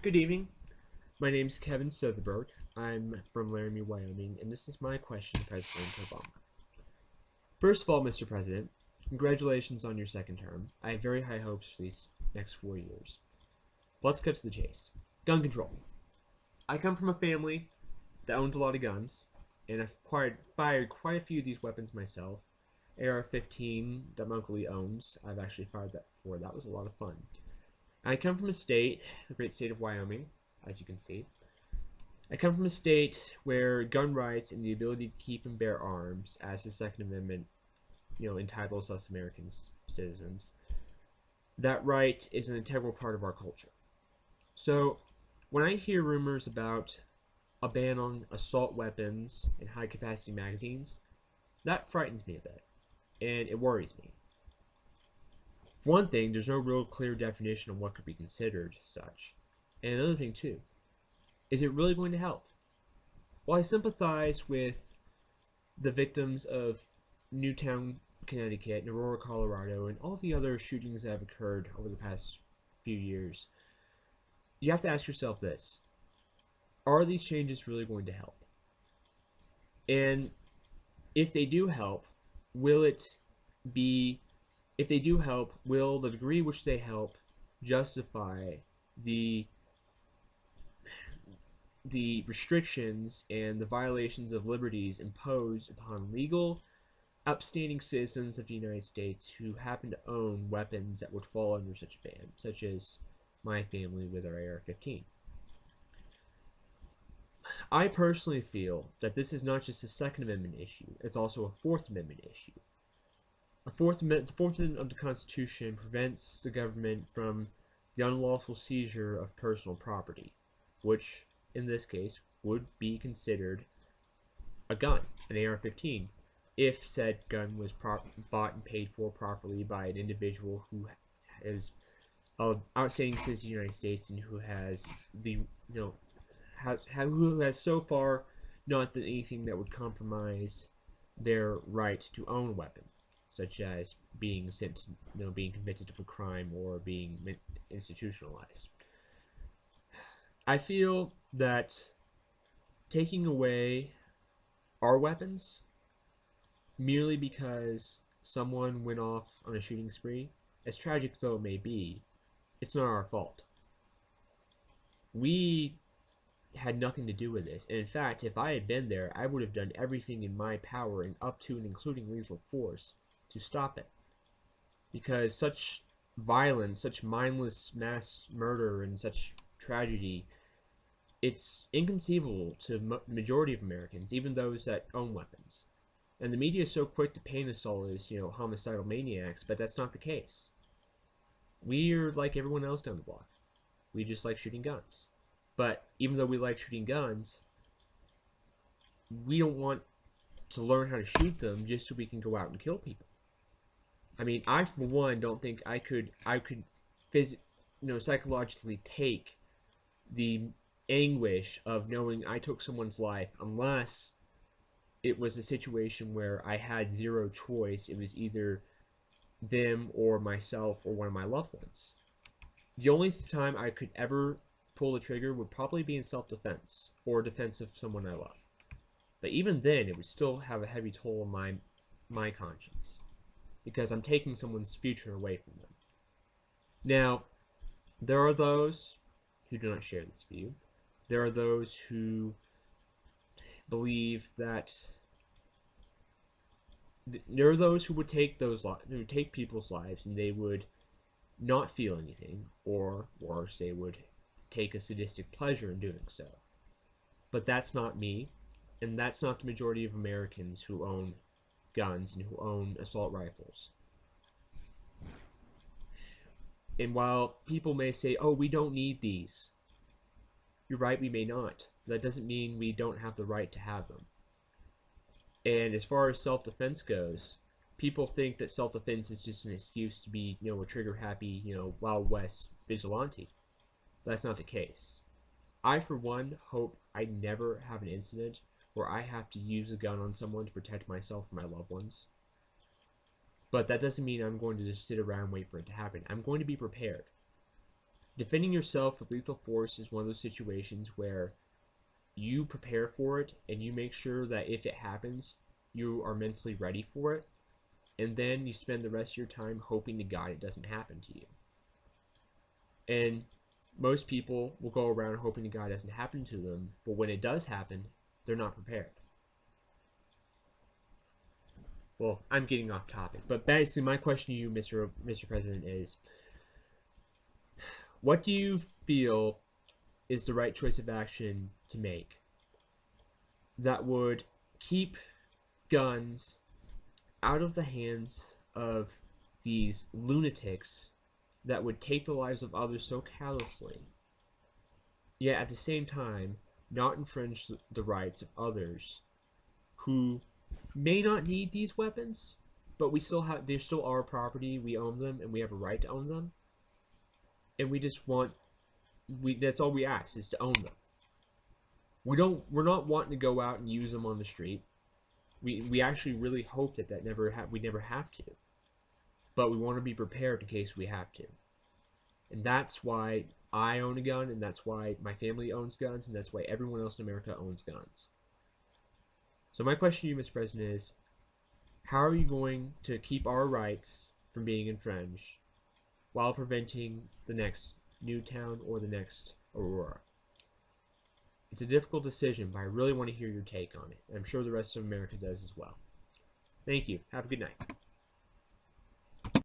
Good evening. My name is Kevin Soderberg. I'm from Laramie, Wyoming, and this is my question to President Obama. First of all, Mr. President, congratulations on your second term. I have very high hopes for these next 4 years. Let's cut to the chase. Gun control. I come from a family that owns a lot of guns, and I've fired quite a few of these weapons myself. AR-15 that my uncle Lee owns, I've actually fired that before. That was a lot of fun. I come from a state, the great state of Wyoming, as you can see. I come from a state where gun rights and the ability to keep and bear arms, as the Second Amendment, entitles us American citizens, that right is an integral part of our culture. So, when I hear rumors about a ban on assault weapons and high-capacity magazines, that frightens me a bit, and it worries me. For one thing, there's no real clear definition of what could be considered such. And another thing, too, is it really going to help? While I sympathize with the victims of Newtown, Connecticut, and Aurora, Colorado, and all the other shootings that have occurred over the past few years, you have to ask yourself this. Are these changes really going to help? And if they do help, will the degree which they help justify the restrictions and the violations of liberties imposed upon legal, upstanding citizens of the United States who happen to own weapons that would fall under such a ban, such as my family with our AR-15? I personally feel that this is not just a Second Amendment issue, it's also a Fourth Amendment issue. The Fourth Amendment of the Constitution prevents the government from the unlawful seizure of personal property, which, in this case, would be considered a gun, an AR-15, if said gun was bought and paid for properly by an individual who is an outstanding citizen of the United States and who has who has so far not done anything that would compromise their right to own a weapon, such as being being convicted of a crime or being institutionalized. I feel that taking away our weapons merely because someone went off on a shooting spree, as tragic though it may be, it's not our fault. We had nothing to do with this, and in fact, if I had been there, I would have done everything in my power and up to and including lethal force to stop it. Because such violence, such mindless mass murder, and such tragedy, it's inconceivable to the majority of Americans, even those that own weapons. And the media is so quick to paint us all as, homicidal maniacs, but that's not the case. We're like everyone else down the block. We just like shooting guns. But even though we like shooting guns, we don't want to learn how to shoot them just so we can go out and kill people. I mean, I for one don't think I could psychologically take the anguish of knowing I took someone's life unless it was a situation where I had zero choice. It was either them or myself or one of my loved ones. The only time I could ever pull the trigger would probably be in self-defense or defense of someone I love. But even then, it would still have a heavy toll on my conscience, because I'm taking someone's future away from them. Now, there are those who do not share this view. There are those who believe that there are those who would take people's lives and they would not feel anything, or worse, they would take a sadistic pleasure in doing so. But that's not me, and that's not the majority of Americans who own guns and who own assault rifles. And while people may say, oh, we don't need these, you're right, we may not. That doesn't mean we don't have the right to have them. And as far as self-defense goes, people think that self-defense is just an excuse to be, a trigger-happy, Wild West vigilante. That's not the case. I, for one, hope I never have an incident where I have to use a gun on someone to protect myself or my loved ones. But that doesn't mean I'm going to just sit around and wait for it to happen. I'm going to be prepared. defending yourself with lethal force is one of those situations where you prepare for it and you make sure that if it happens, you are mentally ready for it, and then you spend the rest of your time hoping to God it doesn't happen to you. And most people will go around hoping to God it doesn't happen to them, but when it does happen, they're not prepared. Well, I'm getting off topic, but basically my question to you, Mr. President, is what do you feel is the right choice of action to make that would keep guns out of the hands of these lunatics that would take the lives of others so callously, yet at the same time not infringe the rights of others who may not need these weapons, but they're still our property, we own them, and we have a right to own them, and that's all we ask, is to own them. We're not wanting to go out and use them on the street. We actually really hope that we never have to, but we want to be prepared in case we have to. And that's why I own a gun, and that's why my family owns guns, and that's why everyone else in America owns guns. So my question to you, Mr. President, is how are you going to keep our rights from being infringed while preventing the next Newtown or the next Aurora? It's a difficult decision, but I really want to hear your take on it. I'm sure the rest of America does as well. Thank you. Have a good night.